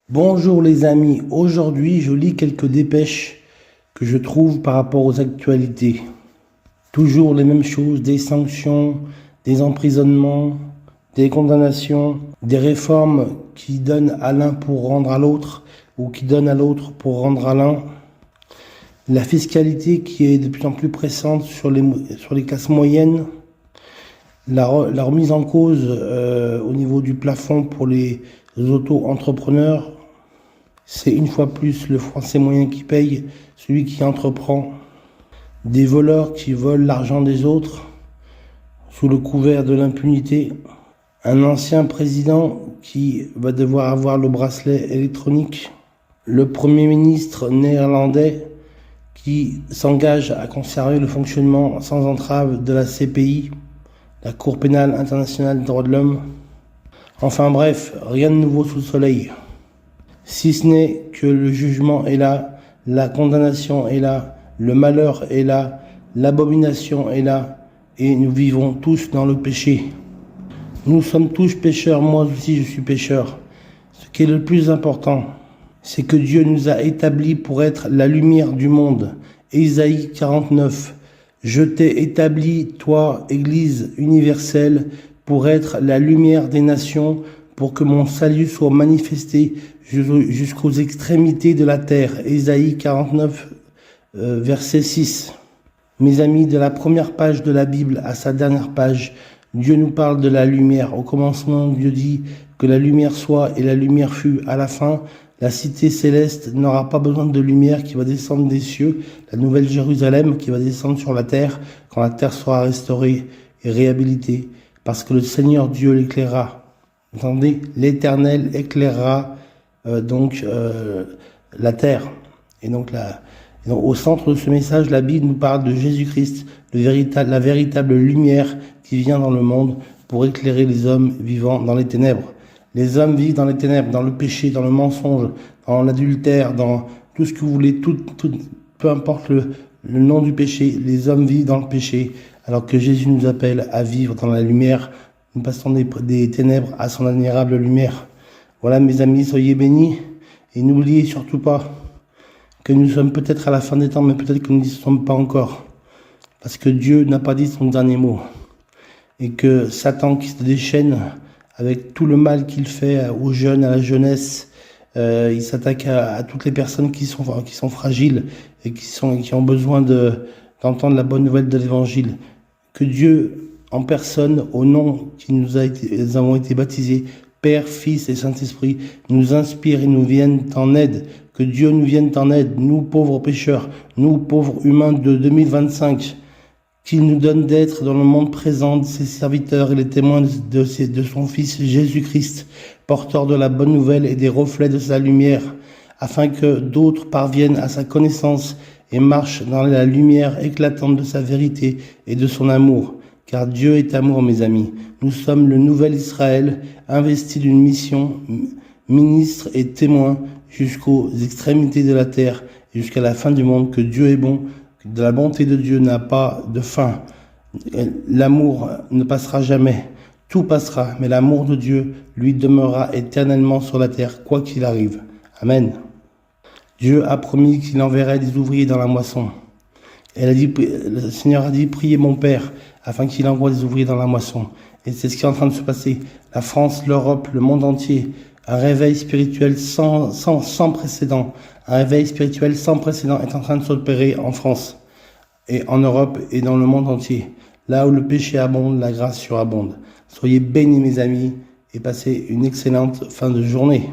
Bonjour les amis, aujourd'hui je lis quelques dépêches que je trouve par rapport aux actualités. Toujours les mêmes choses, des sanctions, des emprisonnements, des condamnations, des réformes qui donnent à l'un pour rendre à l'autre ou qui donnent à l'autre pour rendre à l'un. La fiscalité qui est de plus en plus pressante sur les classes moyennes. La remise en cause au niveau du plafond pour les auto-entrepreneurs. C'est une fois plus le Français moyen qui paye, celui qui entreprend. Des voleurs qui volent l'argent des autres sous le couvert de l'impunité. Un ancien président qui va devoir avoir le bracelet électronique. Le Premier ministre néerlandais qui s'engage à conserver le fonctionnement sans entrave de la CPI, la Cour pénale internationale des droits de l'homme. Enfin bref, rien de nouveau sous le soleil. Si ce n'est que le jugement est là, la condamnation est là, le malheur est là, l'abomination est là, et nous vivons tous dans le péché. Nous sommes tous pécheurs, moi aussi je suis pécheur. Ce qui est le plus important, c'est que Dieu nous a établis pour être la lumière du monde. Ésaïe 49. Je t'ai établi, toi, Église universelle, pour être la lumière des nations, pour que mon salut soit manifesté jusqu'aux extrémités de la terre. Ésaïe 49, verset 6. Mes amis, de la première page de la Bible à sa dernière page, Dieu nous parle de la lumière. Au commencement, Dieu dit que la lumière soit et la lumière fut. À la fin, la cité céleste n'aura pas besoin de lumière qui va descendre des cieux, la nouvelle Jérusalem qui va descendre sur la terre quand la terre sera restaurée et réhabilitée, parce que le Seigneur Dieu l'éclairera. Entendez, l'Éternel éclairera la terre. Et donc, au centre de ce message, la Bible nous parle de Jésus-Christ, la véritable lumière qui vient dans le monde pour éclairer les hommes vivant dans les ténèbres. Les hommes vivent dans les ténèbres, dans le péché, dans le mensonge, dans l'adultère, dans tout ce que vous voulez, peu importe le nom du péché, les hommes vivent dans le péché, alors que Jésus nous appelle à vivre dans la lumière. Nous passons des ténèbres à son admirable lumière. Voilà mes amis, soyez bénis et n'oubliez surtout pas que nous sommes peut-être à la fin des temps, mais peut-être que nous n'y sommes pas encore. Parce que Dieu n'a pas dit son dernier mot. Et que Satan qui se déchaîne avec tout le mal qu'il fait aux jeunes, à la jeunesse, il s'attaque à toutes les personnes qui sont fragiles et qui ont besoin d'entendre la bonne nouvelle de l'évangile. Que Dieu, en personne, au nom qui nous avons été baptisés, Père, Fils et Saint-Esprit, nous inspire et nous vienne en aide. Que Dieu nous vienne en aide, nous pauvres pécheurs, nous pauvres humains de 2025, qu'il nous donne d'être dans le monde présent ses serviteurs et les témoins de son Fils Jésus-Christ, porteur de la bonne nouvelle et des reflets de sa lumière, afin que d'autres parviennent à sa connaissance et marchent dans la lumière éclatante de sa vérité et de son amour. Car Dieu est amour, mes amis. Nous sommes le nouvel Israël, investi d'une mission, ministre et témoin jusqu'aux extrémités de la terre et jusqu'à la fin du monde, que Dieu est bon, que de la bonté de Dieu n'a pas de fin. L'amour ne passera jamais. Tout passera, mais l'amour de Dieu, lui, demeurera éternellement sur la terre, quoi qu'il arrive. Amen. Dieu a promis qu'il enverrait des ouvriers dans la moisson. Le Seigneur a dit, priez mon Père, afin qu'il envoie des ouvriers dans la moisson. Et c'est ce qui est en train de se passer. La France, l'Europe, le monde entier, un réveil spirituel sans précédent. Un réveil spirituel sans précédent est en train de s'opérer en France, et en Europe, et dans le monde entier. Là où le péché abonde, la grâce surabonde. Soyez bénis mes amis, et passez une excellente fin de journée.